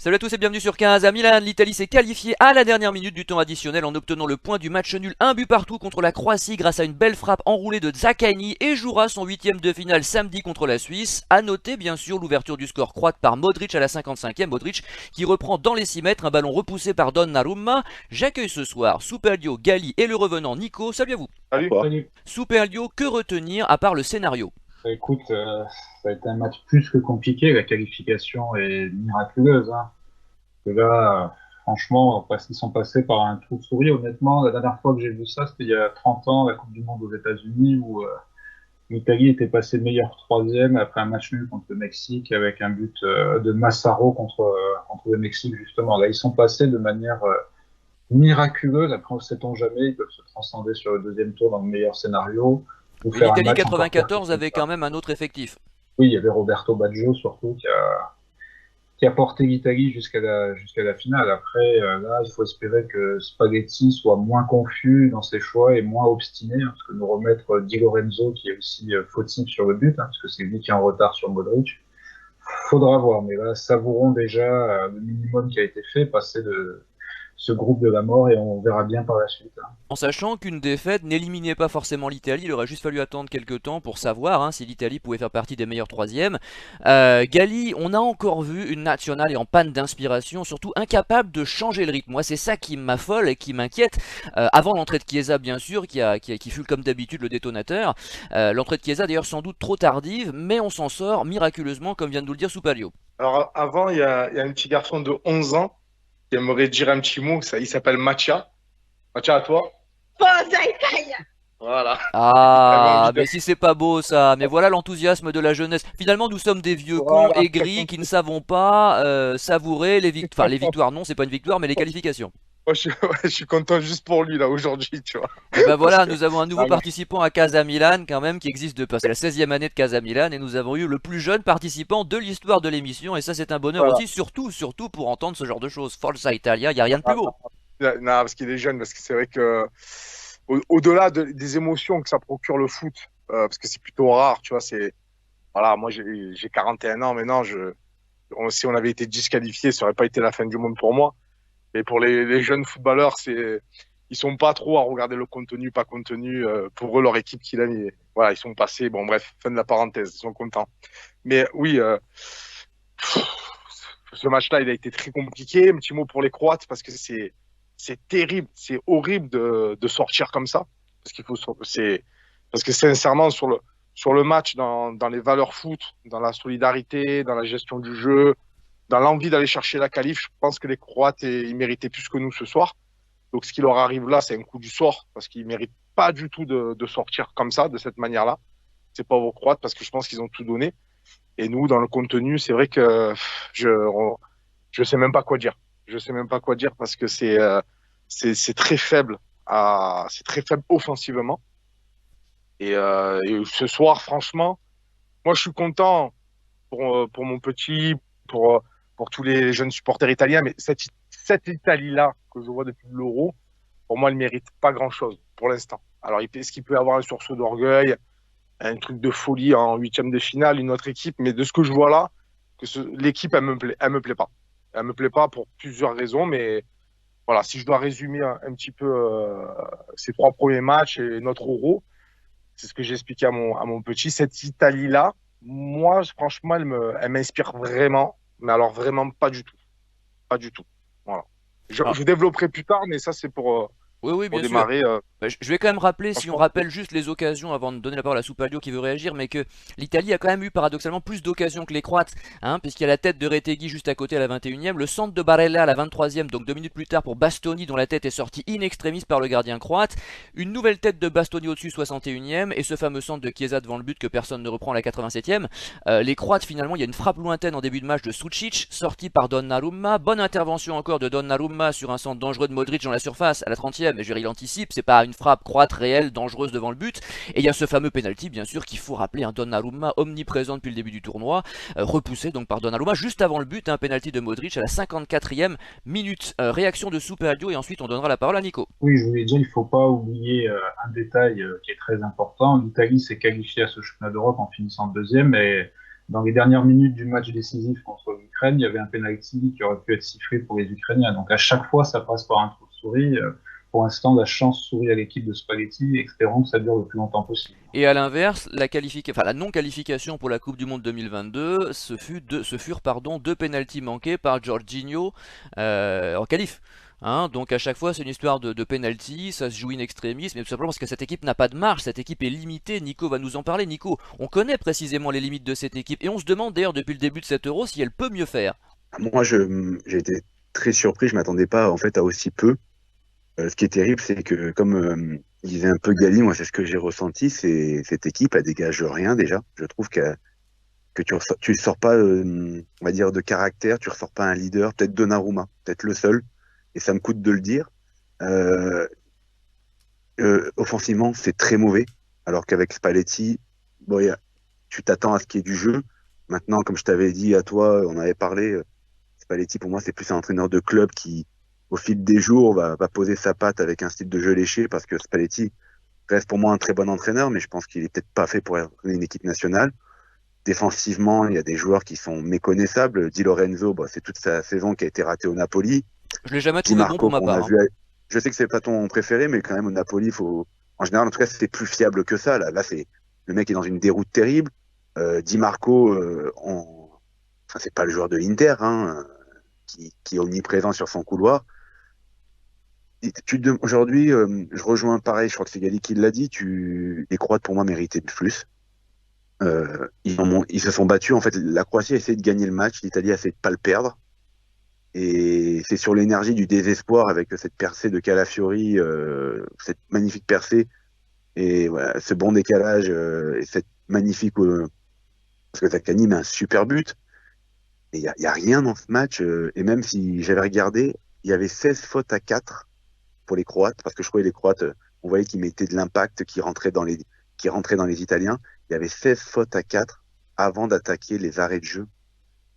Salut à tous et bienvenue sur 15 à Milan. L'Italie s'est qualifiée à la dernière minute du temps additionnel en obtenant le point du match nul, un but partout contre la Croatie grâce à une belle frappe enroulée de Zaccagni et jouera son huitième de finale samedi contre la Suisse. A noter bien sûr l'ouverture du score croate par Modric à la 55e. Modric qui reprend dans les 6 mètres un ballon repoussé par Donnarumma. J'accueille ce soir Superlio, Gali et le revenant Nico. Salut à vous. Salut. Salut. Superlio, que retenir à part le scénario? Écoute, ça a été un match plus que compliqué. La qualification est miraculeuse, hein. Parce que là, franchement, parce qu'ils sont passés par un trou de souris, honnêtement, la dernière fois que j'ai vu ça, c'était il y a 30 ans, la Coupe du Monde aux États-Unis, où l'Italie était passée meilleure troisième après un match nul contre le Mexique avec un but de Massaro contre le Mexique, justement. Là, ils sont passés de manière miraculeuse. Après, on ne sait-on jamais, ils peuvent se transcender sur le deuxième tour dans le meilleur scénario ou Oui, faire un l'Italie match encore pire 94 que avait ça. quand même un autre effectif. Oui, il y avait Roberto Baggio surtout qui a porté l'Italie jusqu'à la finale. Après, là, il faut espérer que Spalletti soit moins confus dans ses choix et moins obstiné, hein, parce que nous remettre Di Lorenzo, qui est aussi fautif sur le but, hein, parce que c'est lui qui est en retard sur Modric, faudra voir. Mais là, savourons déjà le minimum qui a été fait, passer de ce groupe de la mort, et on verra bien par la suite, hein. En sachant qu'une défaite n'éliminait pas forcément l'Italie, il aurait juste fallu attendre quelques temps pour savoir si l'Italie pouvait faire partie des meilleurs troisièmes. Gali, on a encore vu une nationale en panne d'inspiration, surtout incapable de changer le rythme. Moi, c'est ça qui m'affole et qui m'inquiète. Avant l'entrée de Chiesa, bien sûr, qui fut comme d'habitude le détonateur. L'entrée de Chiesa, d'ailleurs, sans doute trop tardive, mais on s'en sort miraculeusement, comme vient de nous le dire Soupalio. Alors avant, il y a un petit garçon de 11 ans qui aimerait dire un petit mot. Il s'appelle Mattia. Mattia, à toi. Forza Italia! Voilà. Il avait Ah, envie de. mais si c'est pas beau ça, mais voilà l'enthousiasme de la jeunesse. Finalement, nous sommes des vieux cons Voilà, très aigris qui ne compris. savons pas savourer les victoires. Enfin, les victoires, non, c'est pas une victoire, mais les qualifications. Moi, ouais, je suis content juste pour lui là aujourd'hui, tu vois. Et ben Parce voilà, que nous avons un nouveau ah, participant à Casa Milan quand même qui existe depuis. C'est la 16e année de Casa Milan et nous avons eu le plus jeune participant de l'histoire de l'émission et ça c'est un bonheur voilà. aussi, surtout pour entendre ce genre de choses. Forza Italia, il y a rien de plus beau. Non, parce qu'il est jeune, parce que c'est vrai que au-delà des émotions que ça procure le foot, parce que c'est plutôt rare, tu vois, c'est voilà, moi j'ai 41 ans maintenant, si on avait été disqualifié, ça aurait pas été la fin du monde pour moi. Et pour les jeunes footballeurs, ils sont pas trop à regarder le contenu, pas contenu. Pour eux, leur équipe qu'ils aiment, voilà, ils sont passés. Bon, bref, fin de la parenthèse, ils sont contents. Mais oui, ce match-là, il a été très compliqué. Un petit mot pour les Croates parce que c'est terrible, c'est horrible de sortir comme ça. Parce qu'il faut, parce que sincèrement, sur le match, dans les valeurs foot, dans la solidarité, dans la gestion du jeu, dans l'envie d'aller chercher la qualif, je pense que les Croates, ils méritaient plus que nous ce soir. Donc, ce qui leur arrive là, c'est un coup du sort, parce qu'ils méritent pas du tout de sortir comme ça, de cette manière-là. C'est pas aux Croates, parce que je pense qu'ils ont tout donné. Et nous, dans le contenu, c'est vrai que je sais même pas quoi dire. Je sais même pas quoi dire, parce que c'est très faible. C'est très faible offensivement. Et ce soir, franchement, moi, je suis content pour mon petit, pour, euh, pour tous les jeunes supporters italiens, mais cette Italie-là que je vois depuis l'Euro, pour moi, elle mérite pas grand-chose pour l'instant. Alors, est-ce qu'il peut avoir un sursaut d'orgueil, un truc de folie en huitième de finale, une autre équipe, mais de ce que je vois là, l'équipe, elle me plaît pas. Elle me plaît pas pour plusieurs raisons, mais voilà, si je dois résumer un petit peu ces trois premiers matchs et notre Euro, c'est ce que j'ai expliqué à mon petit. Cette Italie-là, moi, franchement, elle m'inspire vraiment, mais alors vraiment pas du tout. Pas du tout. Voilà. Ah, Je développerai plus tard, mais ça, c'est oui, pour bien sûr. démarrer. Je vais quand même rappeler, si on Franchement, rappelle juste les occasions avant de donner la parole à Soupalio qui veut réagir, mais que l'Italie a quand même eu paradoxalement plus d'occasions que les Croates, puisqu'il y a la tête de Retegui juste à côté à la 21e, le centre de Barella à la 23e, donc 2 minutes plus tard pour Bastoni dont la tête est sortie in extremis par le gardien croate, une nouvelle tête de Bastoni au-dessus 61e, et ce fameux centre de Chiesa devant le but que personne ne reprend à la 87e. Les Croates finalement, il y a une frappe lointaine en début de match de Sucic, sortie par Donnarumma, bonne intervention encore de Donnarumma sur un centre dangereux de Modric dans la surface à la 30e, et je veux dire, il anticipe, c'est pas une frappe croate réelle, dangereuse devant le but. Et il y a ce fameux penalty, bien sûr, qu'il faut rappeler, un Donnarumma omniprésent depuis le début du tournoi, repoussé donc par Donnarumma juste avant le but, un penalty de Modric à la 54e minute. Réaction de Soupalio et ensuite on donnera la parole à Nico. Oui, je voulais dire, il faut pas oublier un détail qui est très important. L'Italie s'est qualifiée à ce championnat d'Europe en finissant deuxième, et dans les dernières minutes du match décisif contre l'Ukraine, il y avait un penalty qui aurait pu être sifflé pour les Ukrainiens. Donc à chaque fois, ça passe par un trou de souris. Pour l'instant, la chance sourit à l'équipe de Spalletti, espérons que ça dure le plus longtemps possible. Et à l'inverse, la non-qualification pour la Coupe du Monde 2022, ce furent deux pénaltys manqués par Jorginho en qualif. Hein, donc à chaque fois c'est une histoire de penalty, ça se joue in extremis, mais tout simplement parce que cette équipe n'a pas de marge, cette équipe est limitée. Nico va nous en parler. Nico, on connaît précisément les limites de cette équipe et on se demande d'ailleurs depuis le début de cet Euro si elle peut mieux faire. Moi, j'ai été très surpris, je m'attendais pas en fait à aussi peu. Ce qui est terrible, c'est que comme disait un peu Gali, moi c'est ce que j'ai ressenti, c'est cette équipe, elle dégage rien déjà. Je trouve que tu sors pas, on va dire, de caractère, tu ressors pas un leader, peut-être Donnarumma, peut-être le seul, et ça me coûte de le dire. Euh, Offensivement, c'est très mauvais, alors qu'avec Spalletti, bon, tu t'attends à ce qu'il y ait du jeu. Maintenant, comme je t'avais dit à toi, on avait parlé, Spalletti pour moi c'est plus un entraîneur de club qui, au fil des jours, va poser sa patte avec un style de jeu léché, parce que Spalletti reste pour moi un très bon entraîneur, mais je pense qu'il est peut-être pas fait pour entraîner une équipe nationale. Défensivement, il y a des joueurs qui sont méconnaissables. Di Lorenzo, bah, c'est toute sa saison qui a été ratée au Napoli. Je l'ai jamais Di trouvé bon pour Marco, ma qu'on a part. Hein. vu, je sais que c'est pas ton préféré, mais quand même au Napoli, en général, en tout cas, c'est plus fiable que ça. Là, c'est le mec est dans une déroute terrible. Di Marco, enfin, c'est pas le joueur de l'Inter, hein, qui est omniprésent sur son couloir. Aujourd'hui, je rejoins pareil, je crois que c'est Gali qui l'a dit, les Croates pour moi méritaient plus. Ils se sont battus. En fait, la Croatie a essayé de gagner le match, l'Italie a essayé de pas le perdre. Et c'est sur l'énergie du désespoir avec cette percée de Calafiori, cette magnifique percée, et voilà, ce bon décalage, et cette magnifique. Parce que Zaccagni met un super but. Et y a rien dans ce match. Et même si j'avais regardé, il y avait 16 fautes à 4 pour les Croates, parce que je croyais les Croates, on voyait qu'ils mettaient de l'impact, qui rentrait dans les Italiens. Il y avait 16 fautes à 4 avant d'attaquer les arrêts de jeu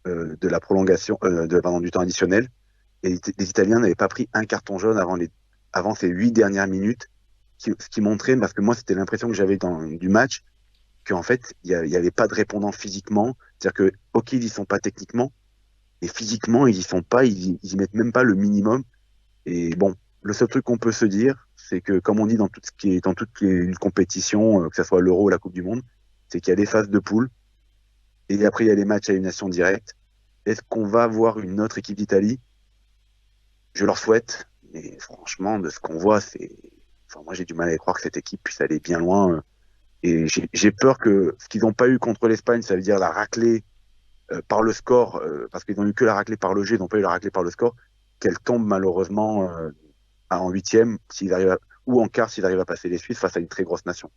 de la prolongation, du temps additionnel. Et les Italiens n'avaient pas pris un carton jaune avant ces 8 dernières minutes, ce qui montrait, parce que moi c'était l'impression que j'avais du match, qu'en fait il y avait pas de répondant physiquement. C'est-à-dire que ok, ils y sont pas techniquement, mais physiquement ils y sont pas, ils y mettent même pas le minimum. Et bon, le seul truc qu'on peut se dire, c'est que comme on dit dans toutes les compétitions, que ce soit l'Euro ou la Coupe du Monde, c'est qu'il y a des phases de poule, et après il y a les matchs à élimination directe. Est-ce qu'on va voir une autre équipe d'Italie? Je leur souhaite, mais franchement, de ce qu'on voit, enfin, moi j'ai du mal à y croire que cette équipe puisse aller bien loin. Et j'ai peur que ce qu'ils n'ont pas eu contre l'Espagne, ça veut dire la raclée par le score, parce qu'ils n'ont eu que la raclée par le jeu, ils n'ont pas eu la raclée par le score, qu'elle tombe malheureusement en huitième, ou en quart s'ils arrivent à passer les Suisses face à une très grosse nation.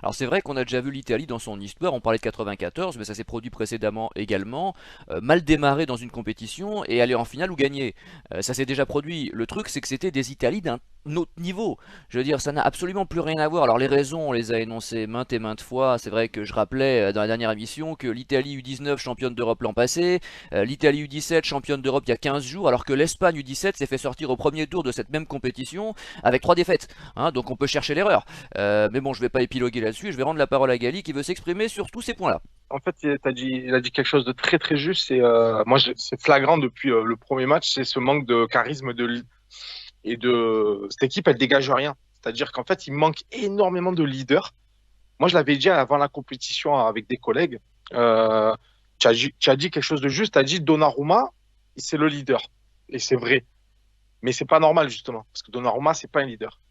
Alors c'est vrai qu'on a déjà vu l'Italie dans son histoire, on parlait de 94, mais ça s'est produit précédemment également, mal démarrer dans une compétition et aller en finale ou gagner. Ça s'est déjà produit. Le truc c'est que c'était des Italies d'un autre niveau. Je veux dire, ça n'a absolument plus rien à voir. Alors les raisons, on les a énoncées maintes et maintes fois. C'est vrai que je rappelais dans la dernière émission que l'Italie U19 championne d'Europe l'an passé, l'Italie U17 championne d'Europe il y a 15 jours, alors que l'Espagne U17 s'est fait sortir au premier tour de cette même compétition avec 3 défaites. Hein, donc on peut chercher l'erreur. Mais bon, je vais pas épiloguer là-dessus, je vais rendre la parole à Gali qui veut s'exprimer sur tous ces points-là. En fait, il a dit quelque chose de très très juste. C'est flagrant depuis le premier match, c'est ce manque de charisme et de cette équipe, elle dégage rien. C'est-à-dire qu'en fait, il manque énormément de leaders. Moi, je l'avais dit avant la compétition avec des collègues. Tu as dit quelque chose de juste. Tu as dit Donnarumma, c'est le leader, et c'est vrai. Mais c'est pas normal justement, parce que Donnarumma, c'est pas un leader.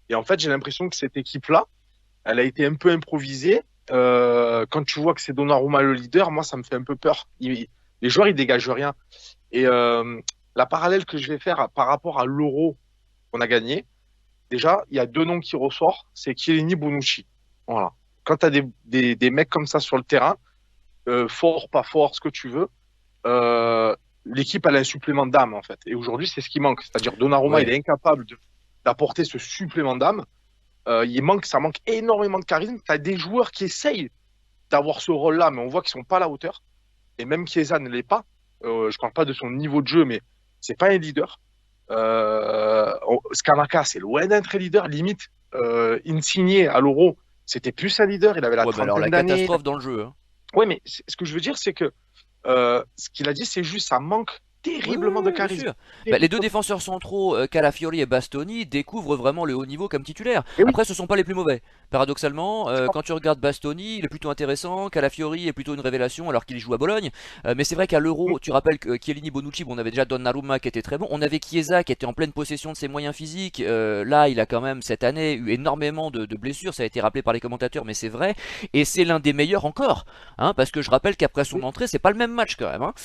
Et en fait, j'ai l'impression que cette équipe-là, elle a été un peu improvisée. Quand tu vois que c'est Donnarumma le leader, moi, ça me fait un peu peur. Les joueurs, ils dégagent rien. Et la parallèle que je vais faire par rapport à l'Euro qu'on a gagné, déjà, il y a 2 noms qui ressortent, c'est Chiellini, Bonucci. Voilà. Quand tu as des mecs comme ça sur le terrain, fort, pas fort, ce que tu veux, l'équipe, elle a un supplément d'âme, en fait. Et aujourd'hui, c'est ce qui manque. C'est-à-dire Donnarumma, il est incapable d'apporter ce supplément d'âme. Ça manque énormément de charisme. Tu as des joueurs qui essayent d'avoir ce rôle-là, mais on voit qu'ils ne sont pas à la hauteur. Et même Chiesa ne l'est pas. Je ne parle pas de son niveau de jeu, mais ce n'est pas un leader. Scamacca, c'est loin d'être un leader. Limite, Insigne à l'Euro, c'était plus un leader. Il avait la Ouais, bah alors trentaine la d'années. catastrophe dans le jeu. Hein. Oui, mais ce que je veux dire, c'est que ce qu'il a dit, c'est juste, ça manque terriblement de Oui, bien charisme. sûr. Bah, les deux défenseurs centraux, Calafiori et Bastoni, découvrent vraiment le haut niveau comme titulaire. Et oui, Après, ce sont pas les plus mauvais. Paradoxalement, c'est pas- quand tu regardes Bastoni, il est plutôt intéressant. Calafiori est plutôt une révélation alors qu'il joue à Bologne. Mais c'est vrai qu'à l'Euro, tu rappelles que Chiellini, Bonucci, bon, on avait déjà Donnarumma qui était très bon. On avait Chiesa qui était en pleine possession de ses moyens physiques. Là, il a quand même cette année eu énormément de blessures. Ça a été rappelé par les commentateurs, mais c'est vrai. Et c'est l'un des meilleurs encore, hein, parce que je rappelle qu'après son oui, entrée, c'est pas le même match quand même, hein.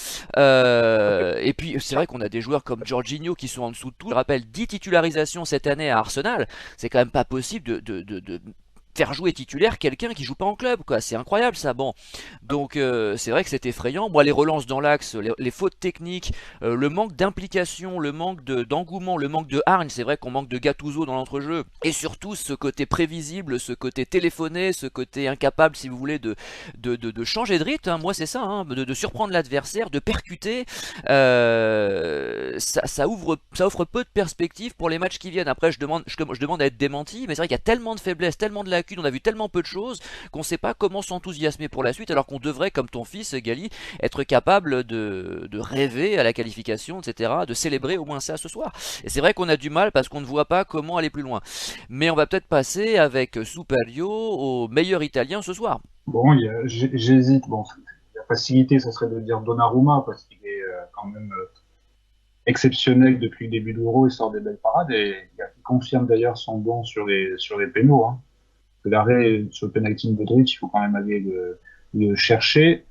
Et puis c'est vrai qu'on a des joueurs comme Jorginho qui sont en dessous de tout. Je rappelle 10 titularisations cette année à Arsenal. C'est quand même pas possible de faire jouer titulaire quelqu'un qui joue pas en club, quoi. C'est incroyable ça. Bon, donc c'est vrai que c'est effrayant. Moi, les relances dans l'axe, les fautes techniques, le manque d'implication, le manque d'engouement, le manque de hargne. C'est vrai qu'on manque de Gattuso dans l'entrejeu. Et surtout ce côté prévisible, ce côté téléphoné, ce côté incapable, si vous voulez, de changer de rythme, hein. Moi, c'est ça, hein, de surprendre l'adversaire, de percuter. Ça offre peu de perspectives pour les matchs qui viennent. Après, je demande à être démenti, mais c'est vrai qu'il y a tellement de faiblesses, tellement de lacunes, on a vu tellement peu de choses qu'on ne sait pas comment s'enthousiasmer pour la suite, alors qu'on devrait, comme ton fils Gali, être capable de rêver à la qualification, etc., de célébrer au moins ça ce soir. Et c'est vrai qu'on a du mal parce qu'on ne voit pas comment aller plus loin. Mais on va peut-être passer avec Superio au meilleur italien ce soir. Bon, j'hésite. Bon, la facilité, ça serait de dire Donnarumma, parce qu'il est quand même exceptionnel depuis le début de l'Euro, il sort des belles parades, et il confirme d'ailleurs son don sur les pénaux, hein. L'arrêt sur le penalty de Modric, il faut quand même aller le chercher.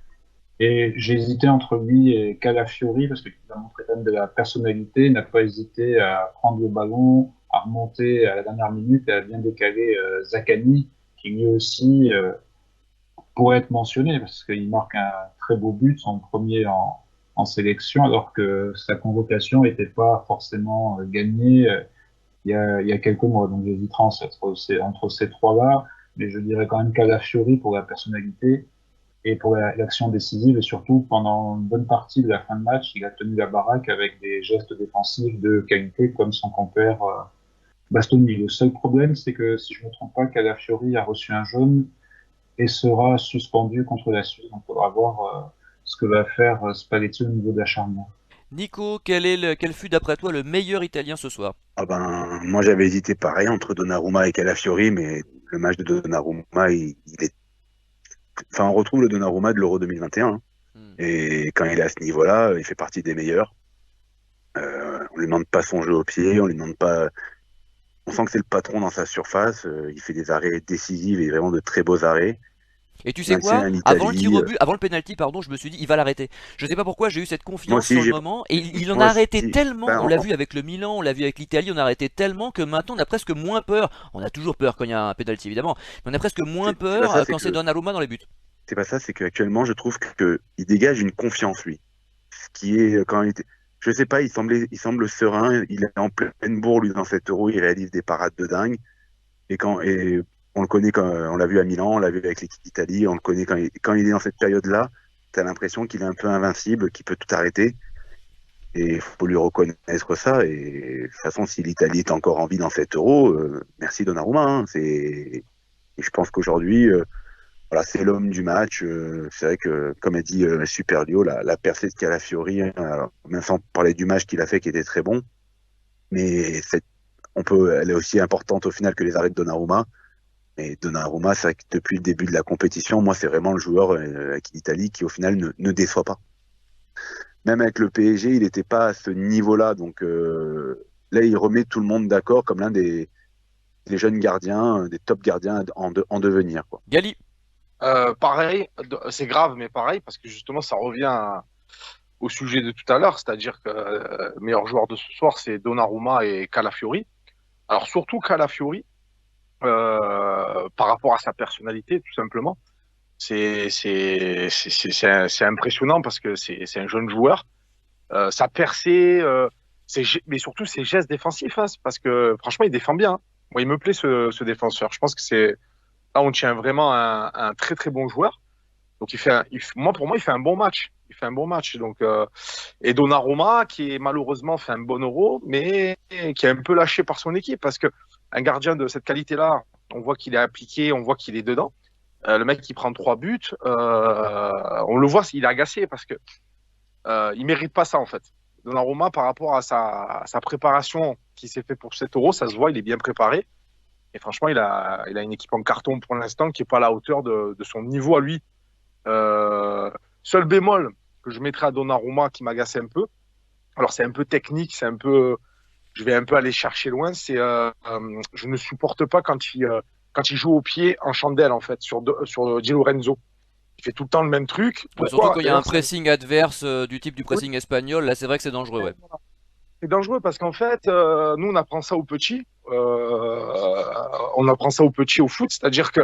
Et j'ai hésité entre lui et Calafiori parce qu'il a montré quand même de la personnalité, il n'a pas hésité à prendre le ballon, à remonter à la dernière minute et à bien décaler Zaccagni, qui lui aussi pourrait être mentionné parce qu'il marque un très beau but, son premier en sélection, alors que sa convocation n'était pas forcément gagnée il y a quelques mois. Donc j'hésiterai entre ces trois-là, mais je dirais quand même Calafiori pour la personnalité et pour l'action décisive, et surtout pendant une bonne partie de la fin de match, il a tenu la baraque avec des gestes défensifs de qualité comme son compère Bastoni. Le seul problème, c'est que si je ne me trompe pas, Calafiori a reçu un jaune et sera suspendu contre la Suisse. Donc il faudra voir ce que va faire Spalletti au niveau de la charnière. Nico, quel fut d'après toi le meilleur italien ce soir? Ah ben, moi j'avais hésité pareil entre Donnarumma et Calafiori, mais le match de Donnarumma, il est... Enfin, on retrouve le Donnarumma de l'Euro 2021, hein. Hmm. Et quand il est à ce niveau-là, il fait partie des meilleurs. On lui demande pas son jeu au pied, on lui demande pas. On sent que c'est le patron dans sa surface. Il fait des arrêts décisifs et vraiment de très beaux arrêts. Et tu sais Maintient quoi? Avant le tir l'Italie. au but, avant le penalty, pardon, je me suis dit, il va l'arrêter. Je sais pas pourquoi, j'ai eu cette Moi confiance aussi, sur le moment. Et il en a moi arrêté aussi. tellement. Ben, On l'a vu avec le Milan, on l'a vu avec l'Italie, on a arrêté tellement que maintenant on a presque moins peur. On a toujours peur quand il y a un penalty, évidemment. Mais on a presque moins c'est pas peur ça, c'est quand c'est que Donnarumma dans les buts. c'est pas ça, c'est qu'actuellement, je trouve que il dégage une confiance, lui. Ce qui est quand il était. Je sais pas, il semble serein. Il est en pleine bourre, lui, dans cet Euro. Il réalise des parades de dingue. Et on le connaît quand on l'a vu à Milan, on l'a vu avec l'équipe d'Italie, on le connaît quand il est dans cette période-là, t'as l'impression qu'il est un peu invincible, qu'il peut tout arrêter. Et il faut lui reconnaître ça. Et de toute façon, si l'Italie est encore en vie dans cet Euro, merci Donnarumma, hein. Et je pense qu'aujourd'hui, voilà, c'est l'homme du match. C'est vrai que, comme a dit Super Lio, la percée de Calafiori, hein, alors, même sans parler du match qu'il a fait, qui était très bon, mais elle est aussi importante au final que les arrêts de Donnarumma. Et Donnarumma, c'est vrai que depuis le début de la compétition, moi, c'est vraiment le joueur avec l'Italie qui, au final, ne déçoit pas. Même avec le PSG, il n'était pas à ce niveau-là. Donc là, il remet tout le monde d'accord comme l'un des jeunes gardiens, des top gardiens en devenir, quoi. Gali. Pareil, c'est grave, mais pareil, parce que justement, ça revient au sujet de tout à l'heure, c'est-à-dire que le meilleur joueur de ce soir, c'est Donnarumma et Calafiori. Alors surtout Calafiori, par rapport à sa personnalité, tout simplement. C'est impressionnant parce que c'est un jeune joueur. Sa percée, mais surtout ses gestes défensifs, hein, parce que franchement, il défend bien, hein. Moi, il me plaît ce défenseur. Je pense que là, on tient vraiment un très très bon joueur. Donc, moi, pour moi, il fait un bon match. Il fait un bon match. Donc, et Donnarumma, qui est malheureusement fait un bon Euro, mais qui est un peu lâché par son équipe, parce que un gardien de cette qualité-là, on voit qu'il est appliqué, on voit qu'il est dedans. Le mec qui prend 3 buts, on le voit, il est agacé parce que il mérite pas ça en fait. Donnarumma, par rapport à sa préparation qui s'est fait pour cet Euro, ça se voit, il est bien préparé. Et franchement, il a une équipe en carton pour l'instant qui est pas à la hauteur de son niveau à lui. Euh, Seul bémol que je mettrais à Donnarumma qui m'agaçait un peu, alors c'est un peu technique, je vais un peu aller chercher loin, je ne supporte pas quand il joue au pied en chandelle en fait sur Di Lorenzo. Il fait tout le temps le même truc. Surtout Pourquoi? quand il y a un D'ailleurs, pressing adverse du type du oui, pressing espagnol, là c'est vrai que c'est dangereux, ouais. c'est dangereux parce qu'en fait, nous on apprend ça au petit, on apprend ça au petit au foot, c'est-à-dire que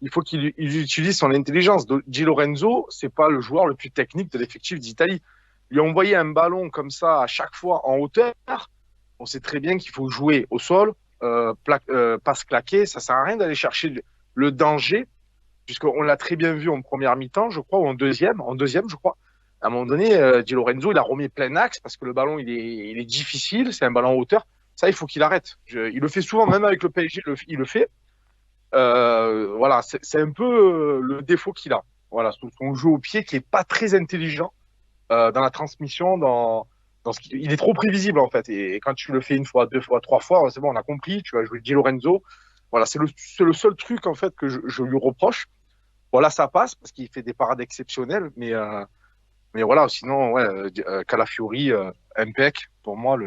il faut qu'il utilise son intelligence. Di Lorenzo, c'est pas le joueur le plus technique de l'effectif d'Italie. Lui envoyer un ballon comme ça à chaque fois en hauteur, on sait très bien qu'il faut jouer au sol, passe claquer. Ça sert à rien d'aller chercher le danger, puisqu'on l'a très bien vu en première mi-temps, je crois, ou en deuxième, je crois. À un moment donné, Di Lorenzo, il a remis plein axe parce que le ballon, il est difficile, c'est un ballon en hauteur. Ça, il faut qu'il arrête. Il le fait souvent, même avec le PSG, il le fait. Voilà, c'est un peu le défaut qu'il a. Voilà, son jeu au pied qui est pas très intelligent dans la transmission, il est trop prévisible en fait. Et quand tu le fais une fois, deux fois, trois fois, c'est bon, on a compris. Tu vas jouer Di Lorenzo. Voilà, c'est le seul truc en fait que je lui reproche. Voilà, ça passe parce qu'il fait des parades exceptionnelles, mais voilà, sinon, ouais, Calafiori, impec, pour moi,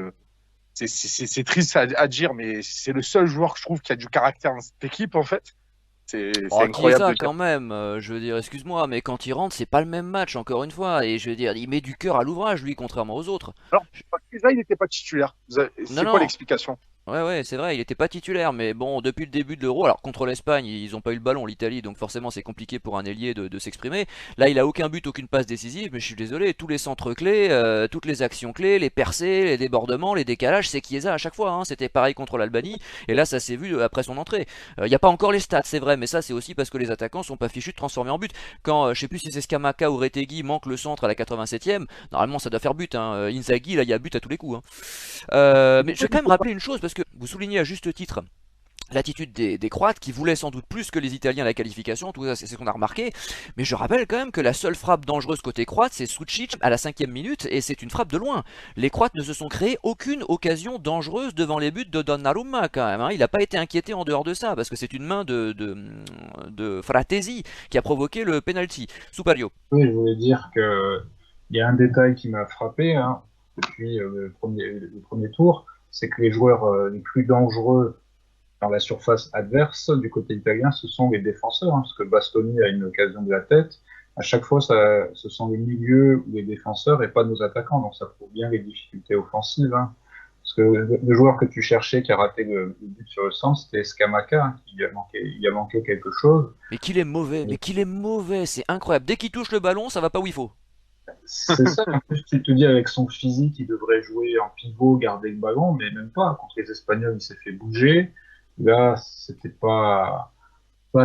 c'est triste à dire, mais c'est le seul joueur que je trouve qui a du caractère dans cette équipe, en fait. C'est Oh, incroyable de Chiesa le dire. quand même, je veux dire, excuse-moi, mais quand il rentre, c'est pas le même match, encore une fois, et je veux dire, il met du cœur à l'ouvrage, lui, contrairement aux autres. Alors, là, il n'était pas titulaire. Non, C'est quoi non, l'explication? ouais, ouais, c'est vrai, il était pas titulaire, mais bon, depuis le début de l'Euro, alors contre l'Espagne, ils ont pas eu le ballon, l'Italie, donc forcément c'est compliqué pour un ailier de s'exprimer. Là, il a aucun but, aucune passe décisive, mais je suis désolé, tous les centres clés, toutes les actions clés, les percées, les débordements, les décalages, c'est Chiesa à chaque fois, hein. C'était pareil contre l'Albanie, et là ça s'est vu après son entrée. Il n'y a pas encore les stats, c'est vrai, mais ça c'est aussi parce que les attaquants sont pas fichus de transformer en but. Quand, je sais plus si c'est Scamacca ou Retegui manque le centre à la 87e, normalement ça doit faire but, hein. Inzaghi, là il y a but à tous les coups, hein. Mais je vais quand même rappeler une chose, parce que vous soulignez à juste titre l'attitude des Croates qui voulaient sans doute plus que les Italiens la qualification, tout ça c'est ce qu'on a remarqué, mais je rappelle quand même que la seule frappe dangereuse côté croate c'est Sucic à la 5e minute et c'est une frappe de loin. Les Croates ne se sont créés aucune occasion dangereuse devant les buts de Donnarumma quand même, hein. Il n'a pas été inquiété en dehors de ça parce que c'est une main de Fratesi qui a provoqué le penalty. Supario. Oui, je voulais dire que il y a un détail qui m'a frappé hein, depuis le premier tour, c'est que les joueurs les plus dangereux dans la surface adverse du côté italien, ce sont les défenseurs, hein, parce que Bastoni a une occasion de la tête. À chaque fois, ce sont les milieux ou les défenseurs et pas nos attaquants, donc ça prouve bien les difficultés offensives. Hein. Parce que le joueur que tu cherchais qui a raté le but sur le centre, c'était Scamacca, hein, il a manqué quelque chose. Mais qu'il est mauvais, mais qu'il est mauvais, c'est incroyable. Dès qu'il touche le ballon, ça va pas où il faut. C'est ça, en plus tu te dis avec son physique, il devrait jouer en pivot, garder le ballon, mais même pas. Contre les Espagnols, il s'est fait bouger. Là, c'était pas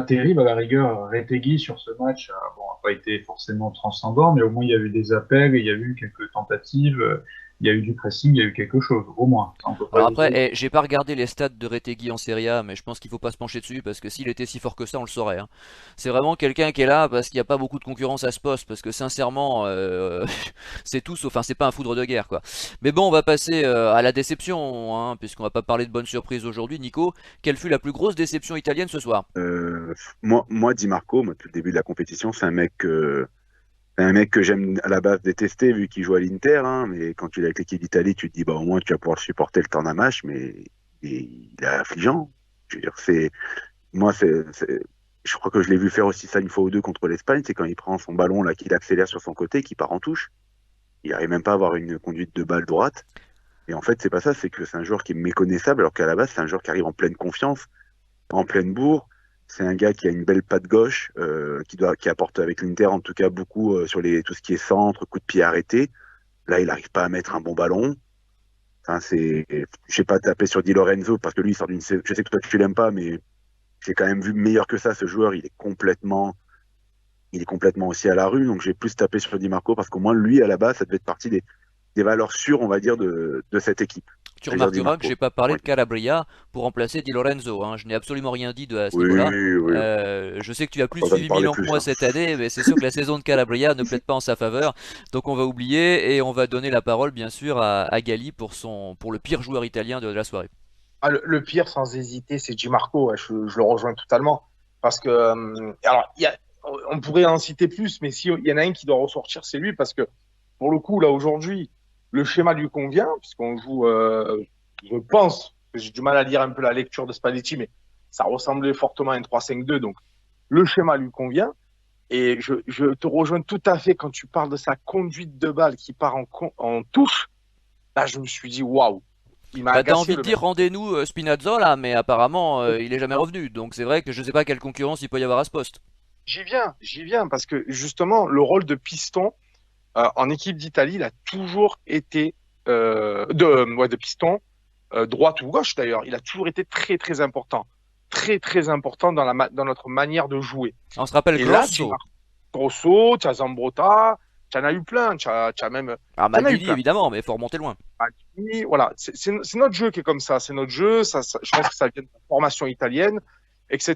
terrible. À la rigueur, Retegui sur ce match bon, a pas été forcément transcendant, mais au moins il y a eu des appels, il y a eu quelques tentatives, il y a eu du pressing, il y a eu quelque chose, au moins. Ça, on peut pas Alors le dire. après, j'ai pas regardé les stats de Retegui en Serie A, mais je pense qu'il faut pas se pencher dessus parce que s'il était si fort que ça, on le saurait, hein. C'est vraiment quelqu'un qui est là parce qu'il n'y a pas beaucoup de concurrence à ce poste, parce que sincèrement, c'est tout sauf, enfin c'est pas un foudre de guerre quoi. Mais bon, on va passer à la déception, hein, puisqu'on va pas parler de bonnes surprises aujourd'hui. Nico, quelle fut la plus grosse déception italienne ce soir? Di Marco, moi, tout le début de la compétition, c'est un mec que j'aime à la base détester vu qu'il joue à l'Inter, hein, mais quand tu es avec l'équipe d'Italie, tu te dis bah au moins tu vas pouvoir le supporter le temps d'un match, mais il est affligeant. Je veux dire, moi je crois que je l'ai vu faire aussi ça une fois ou deux contre l'Espagne, c'est quand il prend son ballon là, qu'il accélère sur son côté, qu'il part en touche. Il arrive même pas à avoir une conduite de balle droite. Et en fait, c'est pas ça, c'est que c'est un joueur qui est méconnaissable, alors qu'à la base, c'est un joueur qui arrive en pleine confiance, en pleine bourre. C'est un gars qui a une belle patte gauche, qui apporte avec l'Inter en tout cas beaucoup sur tout ce qui est centre, coup de pied arrêté. Là, il n'arrive pas à mettre un bon ballon. Enfin, je sais pas taper sur Di Lorenzo parce que lui, il sort je sais que toi tu l'aimes pas, mais j'ai quand même vu meilleur que ça. Ce joueur, il est complètement aussi à la rue. Donc j'ai plus tapé sur Di Marco parce qu'au moins lui, à la base, ça devait être partie des valeurs sûres, on va dire, de cette équipe. Tu C'est-à-dire Di remarqueras que Marco. j'ai pas parlé Oui, de Calabria pour remplacer Di Lorenzo, hein. Je n'ai absolument rien dit à ce oui, niveau-là. oui. Je sais que tu as plus Pas besoin de suivi parler Milan que plus, moi hein. cette année, mais c'est sûr que la saison de Calabria ne plaide pas en sa faveur. Donc on va oublier et on va donner la parole bien sûr à Gali pour le pire joueur italien de la soirée. Ah, le pire, sans hésiter, c'est Di Marco. Ouais, je le rejoins totalement. Parce que, alors, on pourrait en citer plus, mais s'il y en a un qui doit ressortir, c'est lui. Parce que, pour le coup, là, aujourd'hui, le schéma lui convient, puisqu'on joue, je pense, que j'ai du mal à lire un peu la lecture de Spalletti, mais ça ressemblait fortement à un 3-5-2. Donc, le schéma lui convient. Et je te rejoins tout à fait quand tu parles de sa conduite de balle qui part en touche. Là, je me suis dit, waouh, il m'a Bah t'as agacé envie de le dire mec. rendez-nous Spinazzola, mais apparemment il est jamais revenu. Donc c'est vrai que je sais pas quelle concurrence il peut y avoir à ce poste. J'y viens, parce que justement, le rôle de piston en équipe d'Italie, il a toujours été de piston, droite ou gauche d'ailleurs, il a toujours été très très important. Très très important dans notre manière de jouer. On se rappelle Et là, Grosso. Grosso, tu as Zambrotta, tu en as eu plein, Ah tu en as eu Maldini plein. évidemment, mais il faut remonter loin. Hakimi, voilà, c'est notre jeu qui est comme ça, c'est notre jeu, je pense que ça vient de la formation italienne, etc.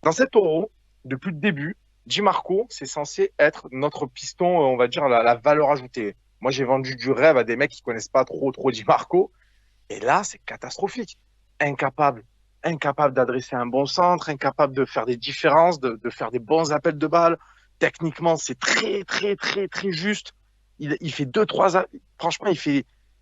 Dans cet euro, depuis le début, Di Marco, c'est censé être notre piston, on va dire, la valeur ajoutée. Moi, j'ai vendu du rêve à des mecs qui connaissent pas trop Di Marco. Et là, c'est catastrophique. Incapable. Incapable d'adresser un bon centre, incapable de faire des différences, de faire des bons appels de balles. Techniquement, c'est très juste. Il fait deux, trois, franchement,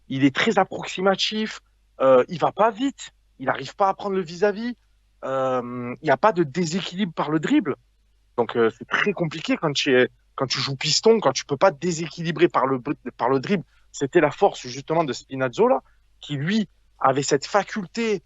il est très approximatif. Il va pas vite. Il n'arrive pas à prendre le vis-à-vis. Il n'y a pas de déséquilibre par le dribble. Donc, c'est très compliqué quand tu joues piston, quand tu peux pas te déséquilibrer par le dribble. C'était la force, justement, de Spinazzola, qui, lui, avait cette faculté,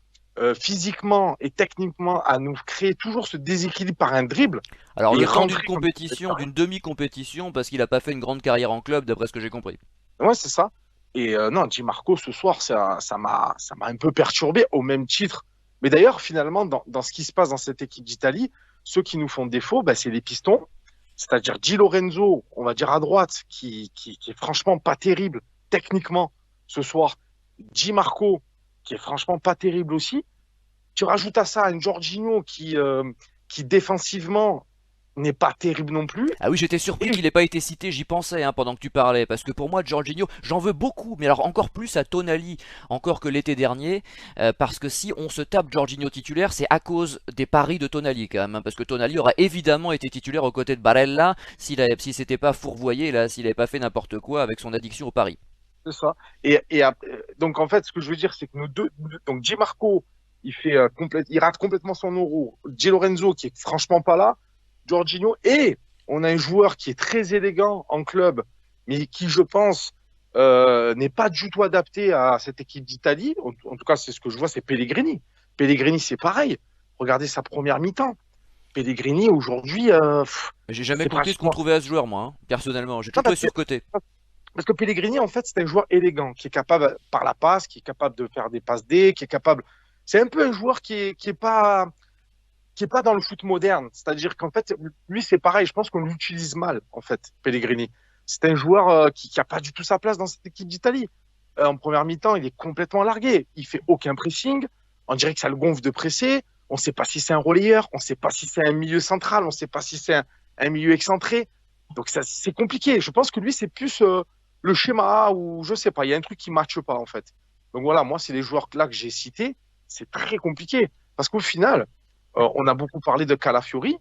physiquement et techniquement à nous créer toujours ce déséquilibre par un dribble. Alors Et le il temps d'une rentrait comme compétition, d'une demi-compétition, parce qu'il a pas fait une grande carrière en club d'après ce que j'ai compris. ouais, c'est ça. Et non, Di Marco, ce soir, ça m'a un peu perturbé au même titre. Mais d'ailleurs, finalement, dans ce qui se passe dans cette équipe d'Italie, ceux qui nous font défaut, bah, c'est les pistons. C'est-à-dire Di Lorenzo, on va dire à droite, qui est franchement pas terrible techniquement ce soir. Di Marco, qui est franchement pas terrible aussi. Tu rajoutes à ça un Jorginho qui défensivement n'est pas terrible non plus. Ah oui, j'étais surpris Et qu'il n'ait pas été cité, j'y pensais hein, pendant que tu parlais, parce que pour moi, Jorginho, j'en veux beaucoup, mais alors encore plus à Tonali, encore que l'été dernier, parce que si on se tape Jorginho titulaire, c'est à cause des paris de Tonali quand même, hein, parce que Tonali aura évidemment été titulaire aux côtés de Barella s'il s'était pas fourvoyé, là, s'il n'avait pas fait n'importe quoi avec son addiction au paris. c'est ça. Donc en fait, ce que je veux dire, c'est que donc Di Marco, il rate complètement son euro. Di Lorenzo, qui est franchement pas là. Jorginho, et on a un joueur qui est très élégant en club, mais qui, je pense, n'est pas du tout adapté à cette équipe d'Italie. En tout cas, c'est ce que je vois, c'est Pellegrini. Pellegrini, c'est pareil. Regardez sa première mi-temps. Pellegrini, aujourd'hui, J'ai jamais c'est compris ce qu'on pratiquement. trouvait à ce joueur, moi, hein, personnellement, j'ai Non, toujours trouvé surcoté. parce que Pellegrini, en fait, c'est un joueur élégant, qui est capable, par la passe, qui est capable de faire des passes D, qui est capable. C'est un peu un joueur qui est pas dans le foot moderne. C'est-à-dire qu'en fait, lui, c'est pareil. Je pense qu'on l'utilise mal, en fait, Pellegrini. C'est un joueur qui a pas du tout sa place dans cette équipe d'Italie. En première mi-temps, il est complètement largué. Il fait aucun pressing. On dirait que ça le gonfle de presser. On ne sait pas si c'est un relayeur. On ne sait pas si c'est un milieu central. On ne sait pas si c'est un milieu excentré. Donc, ça, c'est compliqué. Je pense que lui, c'est plus le schéma ou je sais pas. Il y a un truc qui ne matche pas, en fait. Donc voilà, moi, c'est les joueurs là que j'ai cités. C'est très compliqué. Parce qu'au final, on a beaucoup parlé de Calafiori,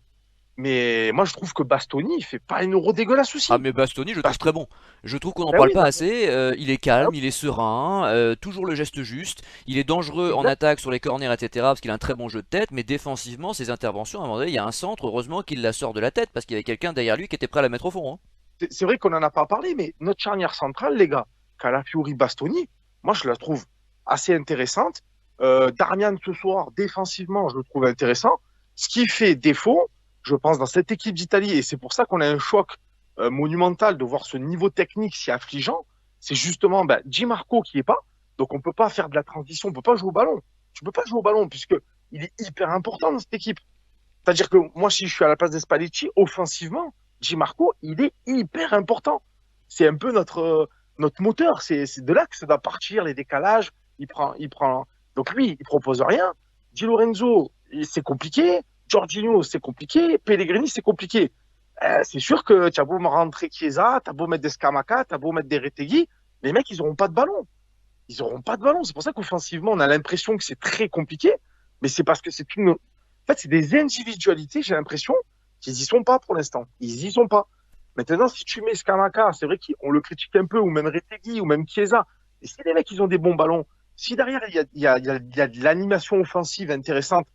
mais moi je trouve que Bastoni, il fait pas un euro dégueulasse Ah aussi. mais Bastoni je le trouve très bon. Je trouve qu'on n'en Ben parle oui, pas non, assez, il est mais, calme, il est serein, toujours le geste juste, il est dangereux en exact, attaque sur les corners etc. parce qu'il a un très bon jeu de tête, mais défensivement ses interventions à un moment donné il y a un centre, heureusement qu'il la sort de la tête parce qu'il y avait quelqu'un derrière lui qui était prêt à la mettre au fond, hein. c'est vrai qu'on en a pas parlé, mais notre charnière centrale, les gars, Calafiori, Bastoni, moi je la trouve assez intéressante. Darmian ce soir, défensivement, je le trouve intéressant. Ce qui fait défaut, je pense, dans cette équipe d'Italie, et c'est pour ça qu'on a un choc monumental de voir ce niveau technique si affligeant, c'est justement ben, Di Marco qui est pas. Donc on peut pas faire de la transition, on peut pas jouer au ballon. Tu peux pas jouer au ballon puisque il est hyper important dans cette équipe. C'est-à-dire que moi, si je suis à la place de Spalletti, offensivement, Di Marco, il est hyper important. C'est un peu notre moteur. C'est de là que ça doit partir, les décalages. Il prend. Donc lui, il propose rien. Di Lorenzo, c'est compliqué. Jorginho, c'est compliqué. Pellegrini, c'est compliqué. C'est sûr que tu as beau rentrer Chiesa, tu as beau mettre des Scamacca, tu as beau mettre des Retegui, les mecs, ils n'auront pas de ballon. Ils n'auront pas de ballon. C'est pour ça qu'offensivement, on a l'impression que c'est très compliqué. Mais c'est parce que c'est une. En fait, c'est des individualités, j'ai l'impression, qu'ils n'y sont pas pour l'instant. Ils n'y sont pas. Maintenant, si tu mets Scamacca, c'est vrai qu'on le critique un peu, ou même Retegui, ou même Chiesa. Et si les mecs, ils ont des bons ballons, si derrière, il y a de l'animation offensive intéressante,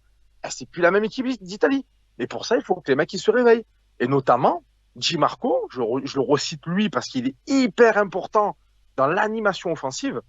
c'est plus la même équipe d'Italie. Et pour ça, il faut que les mecs ils se réveillent. Et notamment, Di Marco, je le recite lui parce qu'il est hyper important dans l'animation offensive.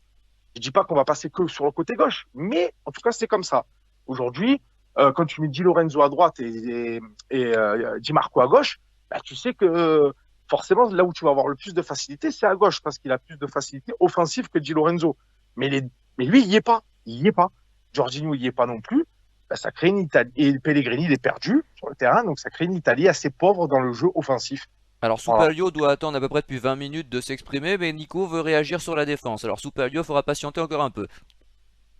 Je dis pas qu'on va passer que sur le côté gauche, mais en tout cas, c'est comme ça. Aujourd'hui, quand tu mets Di Lorenzo à droite et Di Marco à gauche, bah, tu sais que forcément, là où tu vas avoir le plus de facilité, c'est à gauche parce qu'il a plus de facilité offensive que Di Lorenzo. Mais, mais lui, il n'y est pas. Il n'y est pas. Jorginho, il n'y est pas non plus. Bah, ça crée une Italie. Et Pellegrini, il est perdu sur le terrain, donc ça crée une Italie assez pauvre dans le jeu offensif. Alors Voilà. Soupalio doit attendre à peu près depuis 20 minutes de s'exprimer, mais Nico veut réagir sur la défense. Alors Soupalio fera patienter encore un peu.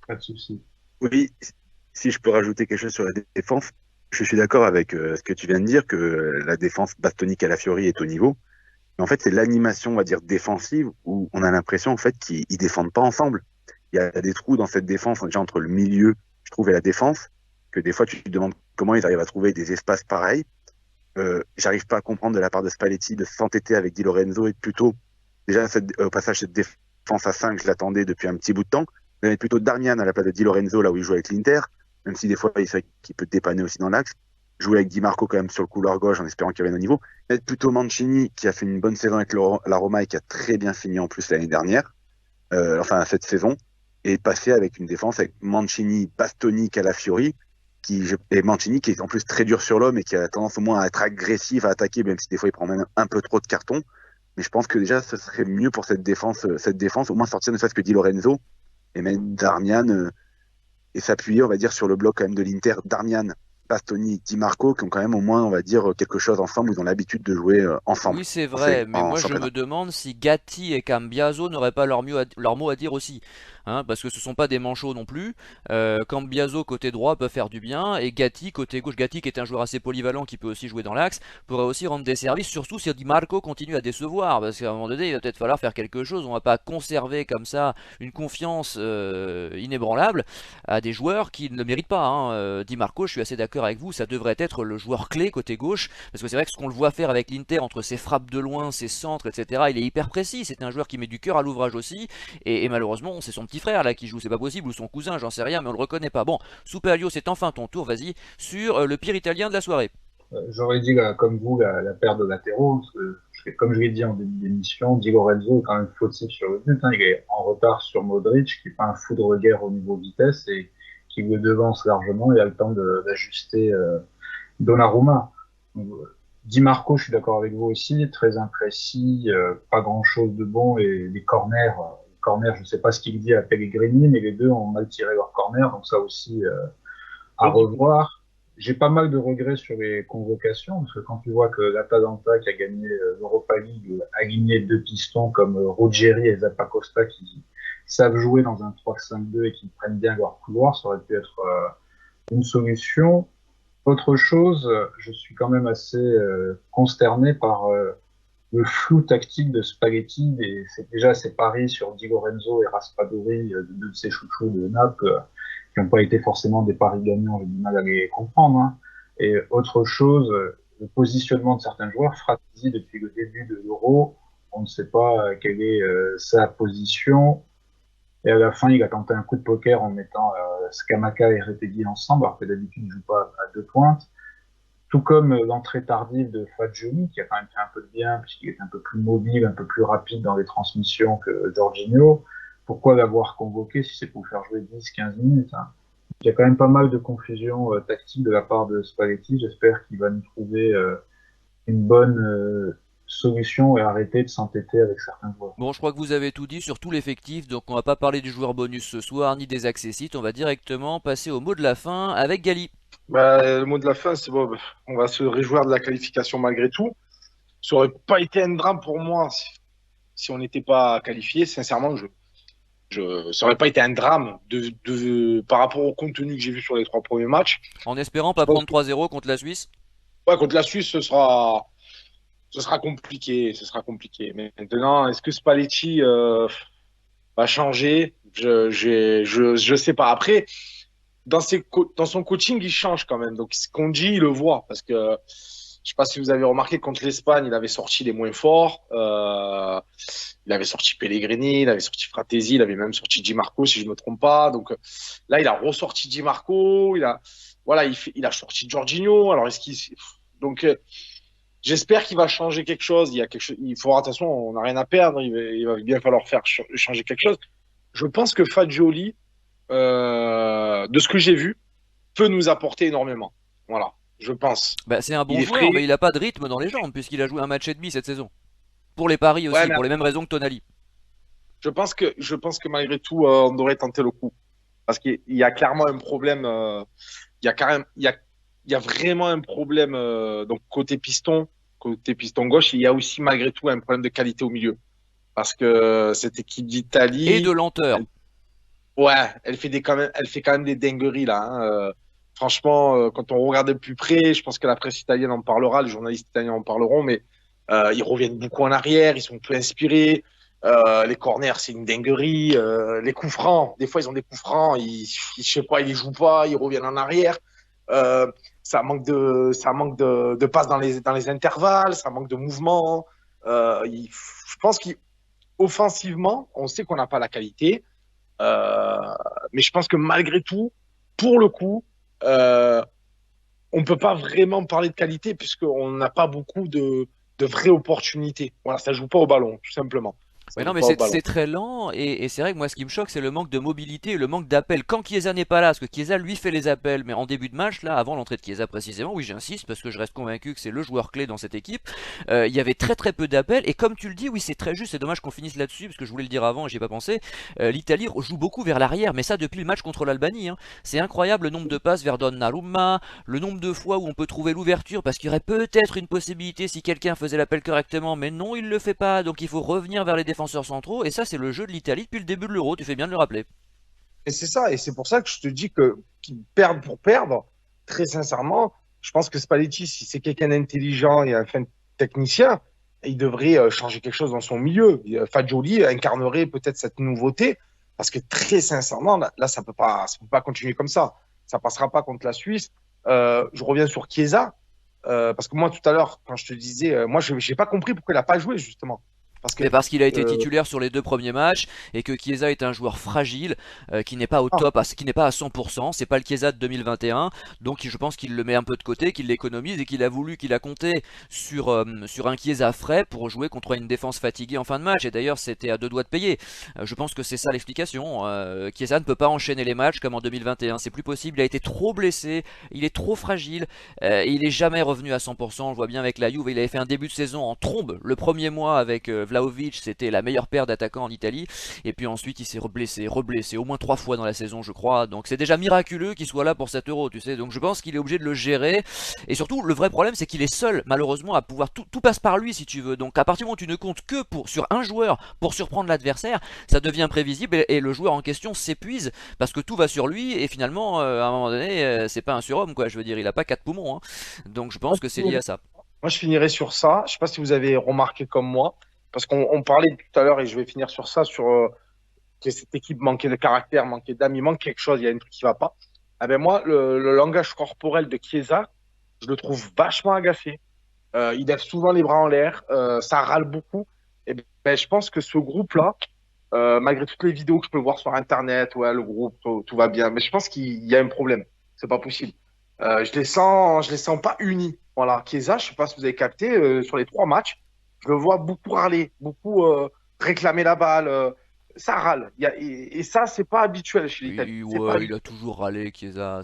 Pas de souci. Oui, si je peux rajouter quelque chose sur la défense, je suis d'accord avec ce que tu viens de dire, que la défense Bastoni-Calafiori est au niveau. Mais en fait, c'est l'animation, on va dire, défensive, où on a l'impression en fait qu'ils défendent pas ensemble. Il y a des trous dans cette défense, déjà entre le milieu, je trouve, et la défense, que des fois tu te demandes comment ils arrivent à trouver des espaces pareils. J'arrive pas à comprendre de la part de Spalletti de s'entêter avec Di Lorenzo et plutôt, déjà au passage, cette défense à 5, je l'attendais depuis un petit bout de temps. De mettre plutôt Darmian à la place de Di Lorenzo, là où il joue avec l'Inter, même si des fois il sait qu'il peut dépanner aussi dans l'axe. Jouer avec Di Marco quand même sur le couloir gauche en espérant qu'il revienne au niveau. Mettre plutôt Mancini qui a fait une bonne saison avec la Roma et qui a très bien fini en plus l'année dernière, enfin cette saison, et passer avec une défense avec Mancini, Bastoni, Calafiori, et Mancini qui est en plus très dur sur l'homme et qui a tendance au moins à être agressif, à attaquer, même si des fois il prend même un peu trop de cartons. Mais je pense que déjà ce serait mieux pour cette défense, au moins sortir ne serait-ce que Di Lorenzo et mettre Darmian et s'appuyer, on va dire, sur le bloc quand même de l'Inter, Darmian, Bastoni, Di Marco, qui ont quand même au moins, on va dire, quelque chose ensemble, ils ont l'habitude de jouer ensemble Oui, c'est vrai, mais en moi je championnat. me demande si Gatti et Cambiaso n'auraient pas leur mot à dire aussi. Hein, parce que ce sont pas des manchots non plus. Cambiaso côté droit peut faire du bien, et Gatti côté gauche, Gatti qui est un joueur assez polyvalent qui peut aussi jouer dans l'axe, pourrait aussi rendre des services, surtout si Di Marco continue à décevoir, parce qu'à un moment donné il va peut-être falloir faire quelque chose, on va pas conserver comme ça une confiance inébranlable à des joueurs qui ne le méritent pas. Hein. Di Marco, je suis assez d'accord avec vous, ça devrait être le joueur clé côté gauche, parce que c'est vrai que ce qu'on le voit faire avec l'Inter, entre ses frappes de loin, ses centres, etc., il est hyper précis, c'est un joueur qui met du cœur à l'ouvrage aussi, et malheureusement c'est son petit frère là qui joue, c'est pas possible, ou son cousin, j'en sais rien, mais on le reconnaît pas. Bon, Superio, c'est enfin ton tour, vas-y, sur le pire italien de la soirée. J'aurais dit, comme vous, la paire de latéraux, parce que, comme je l'ai dit en début d'émission, Di Lorenzo est quand même fautif sur le but. Hein. Il est en retard sur Modric, qui fait un foudre guerre au niveau vitesse et qui le devance largement et a le temps d'ajuster Donnarumma. Donc, Di Marco, je suis d'accord avec vous aussi, très imprécis, pas grand-chose de bon, et les corners, je ne sais pas ce qu'il dit à Pellegrini, mais les deux ont mal tiré leur corner, donc ça aussi à revoir. J'ai pas mal de regrets sur les convocations, parce que quand tu vois que l'Atalanta, qui a gagné l'Europa League, a aligné deux pistons comme Ruggeri et Zappacosta qui savent jouer dans un 3-5-2 et qui prennent bien leur couloir, ça aurait pu être une solution. Autre chose, je suis quand même assez consterné par le flou tactique de Spalletti. Et c'est déjà ses paris sur Di Lorenzo et Raspadori, deux de ses chouchous de Naples, qui n'ont pas été forcément des paris gagnants, j'ai du mal à les comprendre. Hein. Et autre chose, le positionnement de certains joueurs, Fratesi depuis le début de l'Euro, on ne sait pas quelle est sa position. Et à la fin, il a tenté un coup de poker en mettant Scamacca et Retegui ensemble, alors que d'habitude, il ne joue pas à deux pointes. Tout comme l'entrée tardive de Fagioli, qui a quand même fait un peu de bien, puisqu'il est un peu plus mobile, un peu plus rapide dans les transmissions que Jorginho. Pourquoi l'avoir convoqué si c'est pour faire jouer 10-15 minutes, hein. Il y a quand même pas mal de confusion tactique de la part de Spalletti. J'espère qu'il va nous trouver une bonne solution et arrêter de s'entêter avec certains joueurs. Bon, je crois que vous avez tout dit sur tout l'effectif, donc on va pas parler du joueur bonus ce soir, ni des accessites, on va directement passer au mot de la fin avec Gali. Bah, le mot de la fin, c'est bon, on va se réjouir de la qualification malgré tout. Ça aurait pas été un drame pour moi si on n'était pas qualifié, sincèrement, ça aurait pas été un drame par rapport au contenu que j'ai vu sur les 3 premiers matchs. En espérant Je pas pense prendre 3-0 contre la Suisse. ouais, contre la Suisse, ce sera compliqué. Ce sera compliqué. Mais maintenant, est-ce que Spalletti va changer? Je sais pas. Après, dans son coaching, il change quand même. Donc, ce qu'on dit, il le voit. Parce que, je sais pas si vous avez remarqué, contre l'Espagne, il avait sorti les moins forts. Il avait sorti Pellegrini, il avait sorti Fratesi, il avait même sorti Di Marco, si je me trompe pas. Donc, là, il a ressorti Di Marco. Voilà, il a sorti Jorginho. Alors, donc, j'espère qu'il va changer quelque chose. Il y a quelque chose. Il faudra, de toute façon, on n'a rien à perdre. Il va bien falloir faire changer quelque chose. Je pense que Fagioli, de ce que j'ai vu, peut nous apporter énormément. Voilà, je pense. Bah, c'est un Il bon est joueur, frais. mais il a pas de rythme dans les jambes, puisqu'il a joué un match et demi cette saison. Pour les paris Ouais, aussi, mais pour les mêmes raisons que Tonali. je pense que malgré tout, on devrait tenter le coup. Parce qu'il y a clairement un problème. Il y a carrément, il y a vraiment un problème. Donc côté piston gauche, il y a aussi malgré tout un problème de qualité au milieu. Parce que cette équipe Et de d'Italie, lenteur. ouais, elle fait quand même des dingueries là, hein. Franchement, quand on regarde de plus près, je pense que la presse italienne en parlera, les journalistes italiens en parleront, mais ils reviennent beaucoup en arrière, ils sont peu inspirés. Les corners, c'est une dinguerie. Les coups francs, des fois ils ont des coups francs, je sais pas, ils les jouent pas, ils reviennent en arrière. Euh, ça manque de passes dans les intervalles, ça manque de mouvement. Je pense qu'offensivement, on sait qu'on n'a pas la qualité. Euh, mais je pense que malgré tout, pour le coup, euh, on ne peut pas vraiment parler de qualité puisqu'on n'a pas beaucoup de vraies opportunités. Voilà, ça joue pas au ballon, tout simplement. Ça Ouais, non, joue mais pas au c'est ballon. très lent, et c'est vrai que moi ce qui me choque, c'est le manque de mobilité et le manque d'appels. Quand Chiesa n'est pas là, parce que Chiesa lui fait les appels, mais en début de match, là, avant l'entrée de Chiesa précisément, oui, j'insiste, parce que je reste convaincu que c'est le joueur clé dans cette équipe, il y avait très très peu d'appels, et comme tu le dis, oui, c'est très juste, c'est dommage qu'on finisse là-dessus, parce que je voulais le dire avant et j'y ai pas pensé. L'Italie joue beaucoup vers l'arrière, mais ça depuis le match contre l'Albanie, hein. C'est incroyable le nombre de passes vers Donnarumma, le nombre de fois où on peut trouver l'ouverture, parce qu'il y aurait peut-être une possibilité si quelqu'un faisait l'appel correctement, mais non, il le fait pas, donc il faut revenir vers les défenseurs centraux, et ça c'est le jeu de l'Italie depuis le début de l'Euro, tu fais bien de le rappeler. Et c'est ça, et c'est pour ça que je te dis que qu'ils perdent pour perdre, très sincèrement, je pense que Spalletti, si c'est quelqu'un d'intelligent et un fin technicien, il devrait changer quelque chose dans son milieu. Fagioli incarnerait peut-être cette nouveauté, parce que très sincèrement, là ça peut pas continuer comme ça. Ça passera pas contre la Suisse. Je reviens sur Chiesa, parce que moi tout à l'heure, quand je te disais, moi je n'ai pas compris pourquoi il n'a pas joué justement. Parce que Mais parce qu'il a été euh, titulaire sur les deux premiers matchs et que Chiesa est un joueur fragile, qui n'est pas au top, qui n'est pas à 100%, c'est pas le Chiesa de 2021, donc je pense qu'il le met un peu de côté, qu'il l'économise et qu'il a compté sur un Chiesa frais pour jouer contre une défense fatiguée en fin de match, et d'ailleurs c'était à deux doigts de payer. Je pense que c'est ça l'explication. Chiesa ne peut pas enchaîner les matchs comme en 2021, c'est plus possible, il a été trop blessé, il est trop fragile, et il est jamais revenu à 100%, on le voit bien avec la Juve, il avait fait un début de saison en trombe le premier mois avec Vlahovic, c'était la meilleure paire d'attaquants en Italie, et puis ensuite il s'est reblessé au moins 3 fois dans la saison je crois, donc c'est déjà miraculeux qu'il soit là pour cet Euro, tu sais, donc je pense qu'il est obligé de le gérer, et surtout le vrai problème c'est qu'il est seul malheureusement à pouvoir, tout passe par lui si tu veux, donc à partir du moment où tu ne comptes que sur un joueur pour surprendre l'adversaire, ça devient prévisible, et le joueur en question s'épuise, parce que tout va sur lui, et finalement à un moment donné c'est pas un surhomme quoi, je veux dire, il a pas 4 poumons, hein. Donc je pense que c'est lié à ça. Moi, je finirai sur ça. Je ne sais pas si vous avez remarqué comme moi, parce qu'on parlait tout à l'heure, et je vais finir sur ça, sur que cette équipe manquait de caractère, manquait d'âme, il manque quelque chose, il y a un truc qui ne va pas. Ah ben moi, le langage corporel de Chiesa, je le trouve vachement agacé. Il lève souvent les bras en l'air, ça râle beaucoup. Et ben, je pense que ce groupe-là, malgré toutes les vidéos que je peux voir sur Internet, ouais, le groupe, tout va bien, mais je pense qu'il y a un problème. C'est pas possible. Je les sens pas unis. Voilà, Chiesa, je sais pas si vous avez capté, sur les 3 matchs, je le vois beaucoup râler, beaucoup réclamer la balle. Ça râle. Et ça, c'est pas habituel chez l'Italie. C'est pas Ouais, il habituel. a toujours râlé Chiesa,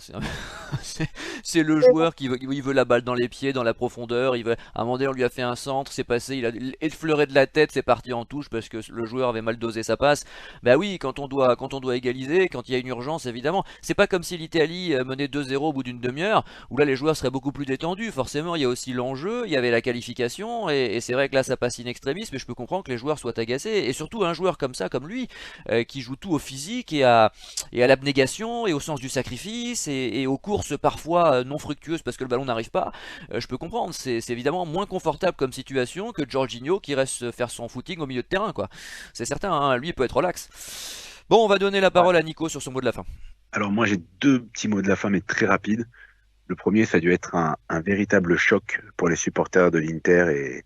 C'est le joueur il veut la balle dans les pieds, dans la profondeur. À un moment donné, on lui a fait un centre, c'est passé, il a effleuré de la tête, c'est parti en touche parce que le joueur avait mal dosé sa passe. Bah oui, quand on doit égaliser, quand il y a une urgence, évidemment. C'est pas comme si l'Italie menait 2-0 au bout d'une demi-heure, où là les joueurs seraient beaucoup plus détendus. Forcément, il y a aussi l'enjeu, il y avait la qualification, et c'est vrai que là ça passe in extremis, mais je peux comprendre que les joueurs soient agacés. Et surtout un joueur comme ça, comme lui, qui joue tout au physique et à l'abnégation et au sens du sacrifice et aux courses parfois non fructueuses parce que le ballon n'arrive pas, je peux comprendre. C'est évidemment moins confortable comme situation que Jorginho qui reste faire son footing au milieu de terrain, quoi. C'est certain, hein, lui il peut être relax. Bon, on va donner la parole à Nico sur son mot de la fin. Alors moi j'ai deux petits mots de la fin mais très rapides. Le premier, ça a dû être un véritable choc pour les supporters de l'Inter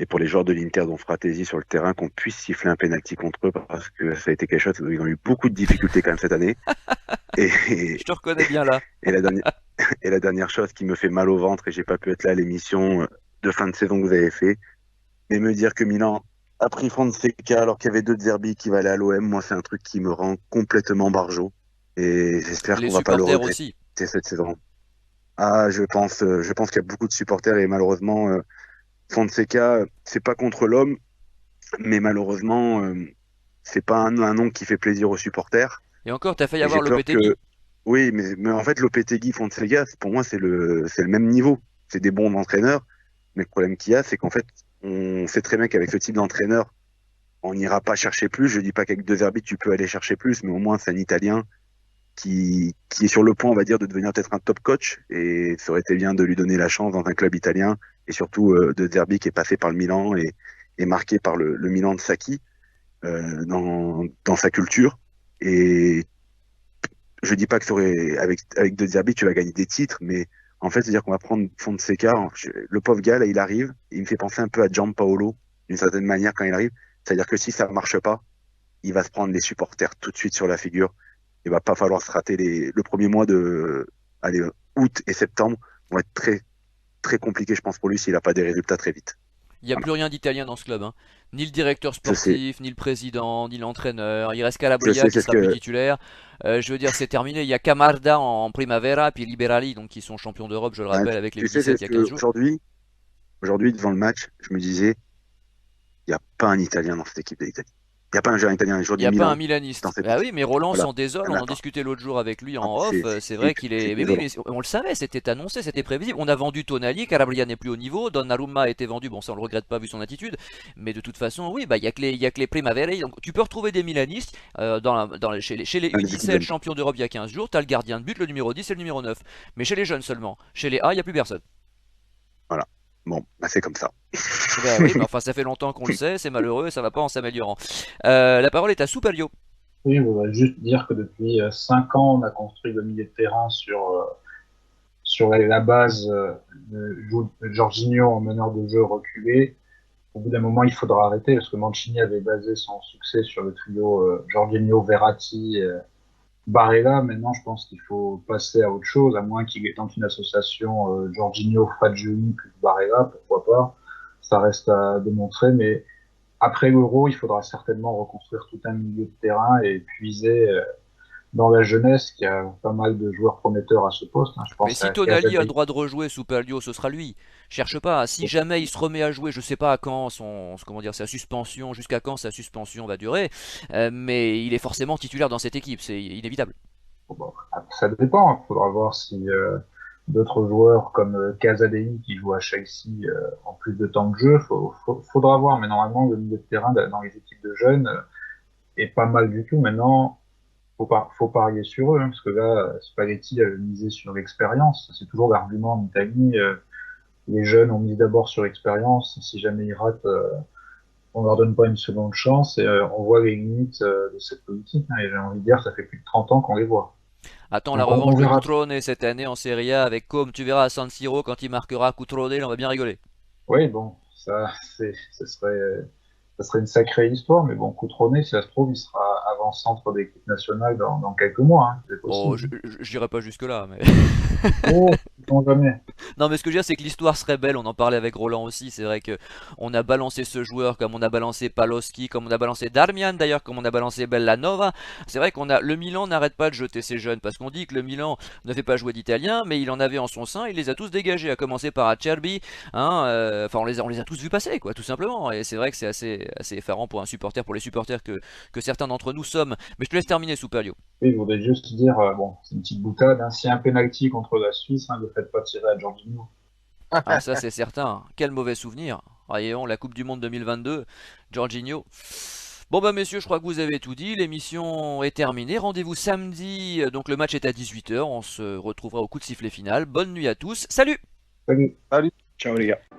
et pour les joueurs de l'Inter dont Fratesi sur le terrain qu'on puisse siffler un penalty contre eux parce que ça a été quelque chose, ils ont eu beaucoup de difficultés quand même cette année. Je te reconnais bien là. Et la dernière chose qui me fait mal au ventre et j'ai pas pu être là à l'émission de fin de saison que vous avez fait, mais me dire que Milan a pris Fonseca alors qu'il y avait deux Zerbi qui valaient à l'OM, moi c'est un truc qui me rend complètement barjot et j'espère qu'on va pas le regretter aussi. Cette saison. Ah, je pense qu'il y a beaucoup de supporters et malheureusement Fonseca, c'est pas contre l'homme, mais malheureusement c'est pas un nom qui fait plaisir aux supporters. Et encore, t'as failli Et avoir j'ai peur Lopetegui. Oui, mais en fait Lopetegui, Fonseca, pour moi c'est le même niveau. C'est des bons entraîneurs, mais le problème qu'il y a, c'est qu'en fait on sait très bien qu'avec ce type d'entraîneur, on n'ira pas chercher plus. Je dis pas qu'avec De Zerbi tu peux aller chercher plus, mais au moins c'est un Italien qui est sur le point, on va dire, de devenir peut-être un top coach. Et ça aurait été bien de lui donner la chance dans un club italien. Et surtout de Zerbi qui est passé par le Milan et marqué par le Milan de Sacchi dans sa culture. Et je dis pas que ça aurait, avec De Zerbi, tu vas gagner des titres, mais en fait, c'est-à-dire qu'on va prendre Fonseca. Le pauvre gars, là, il arrive. Il me fait penser un peu à Giampaolo, d'une certaine manière, quand il arrive. C'est-à-dire que si ça marche pas, il va se prendre les supporters tout de suite sur la figure. Il va pas falloir se rater le premier mois août et septembre vont être très très compliqués, je pense, pour lui s'il n'a pas des résultats très vite. Il n'y a plus rien d'italien dans ce club, hein. Ni le directeur sportif, ni le président, ni l'entraîneur. Il reste Calabria qui sera plus titulaire. Je veux dire, c'est terminé. Il y a Camarda en Primavera, puis Liberali, donc qui sont champions d'Europe, je le rappelle, avec les U17 il y a 15 jours. Aujourd'hui, devant le match, je me disais, il n'y a pas un Italien dans cette équipe de l'Italie. Il n'y a pas un joueur italien, un joueur du Milan. Il n'y a pas un Milaniste. Ah oui, mais Roland s'en désole. On en discutait l'autre jour avec lui en off. C'est vrai qu'il est. Mais oui, mais on le savait, c'était annoncé, c'était prévisible. On a vendu Tonali, Calabria n'est plus au niveau. Donnarumma a été vendu. Bon, ça on le regrette pas vu son attitude. Mais de toute façon, oui, bah il y a que les Primavera. Donc tu peux retrouver des Milanistes chez les U17 champions d'Europe il y a 15 jours. T'as le gardien de but, le numéro 10 et le numéro 9. Mais chez les jeunes seulement. Chez les A, il n'y a plus personne. Voilà. Bon, bah c'est comme ça. Ben oui, enfin ça fait longtemps qu'on le sait, c'est malheureux et ça va pas en s'améliorant. La parole est à Soupalio. Oui, je voudrais juste dire que depuis 5 ans, on a construit le milieu de terrain sur la base de Jorginho en meneur de jeu reculé. Au bout d'un moment, il faudra arrêter parce que Mancini avait basé son succès sur le trio Jorginho, Verratti, Barella. Maintenant, je pense qu'il faut passer à autre chose, à moins qu'il tente une association Jorginho, Fragioni plus Barella, pourquoi pas. Ça reste à démontrer, mais après l'Euro, il faudra certainement reconstruire tout un milieu de terrain et puiser dans la jeunesse, qui a pas mal de joueurs prometteurs à ce poste. Hein. Je pense mais si Tonali a le droit de rejouer sous Palio, ce sera lui. Cherche pas. Si jamais il se remet à jouer, je sais pas à quand sa suspension, jusqu'à quand sa suspension va durer, mais il est forcément titulaire dans cette équipe, c'est inévitable. Bon, ça dépend. Il faudra voir si d'autres joueurs comme Casadei qui joue à Chelsea en plus de temps de jeu, faudra voir. Mais normalement, le milieu de terrain dans les équipes de jeunes est pas mal du tout. Maintenant, faut parier sur eux, hein, parce que là, Spalletti a misé sur l'expérience. C'est toujours l'argument en Italie. Les jeunes ont mis d'abord sur l'expérience. Si jamais ils ratent, on leur donne pas une seconde chance. Et on voit les limites de cette politique. Hein, et j'ai envie de dire, ça fait plus de 30 ans qu'on les voit. Attends la revanche de Cutrone cette année en Serie A avec comme tu verras à San Siro quand il marquera Cutrone, on va bien rigoler. Oui, bon, ça serait une sacrée histoire, mais bon, Cutrone, si ça se trouve, il sera avant-centre d'équipe nationale dans quelques mois. Hein. C'est Oh, possible. j'irai pas jusque-là, mais... Oh, sait-on jamais. Non, mais ce que je veux dire, c'est que l'histoire serait belle. On en parlait avec Roland aussi. C'est vrai que on a balancé ce joueur comme on a balancé Paloschi, comme on a balancé Darmian d'ailleurs, comme on a balancé Bellanova. C'est vrai qu'on a le Milan n'arrête pas de jeter ses jeunes parce qu'on dit que le Milan ne fait pas jouer d'Italiens, mais il en avait en son sein. Il les a tous dégagés, à commencer par Acerbi. Hein, enfin, on les a tous vus passer, quoi, tout simplement. Et c'est vrai que c'est assez effarant pour un supporter, pour les supporters que certains d'entre nous sommes. Mais je te laisse terminer, Superlio. Oui, je voudrais juste dire, bon, c'est une petite boutade, hein, s'il y a un penalty contre la Suisse, hein, ne faites pas tirer à Jorginho. Ah, ça c'est certain. Quel mauvais souvenir. Voyons, la Coupe du Monde 2022, Jorginho. Bon bah messieurs, je crois que vous avez tout dit, l'émission est terminée. Rendez-vous samedi, donc le match est à 18 h. On se retrouvera au coup de sifflet final. Bonne nuit à tous, salut! Salut. Salut. Ciao les gars.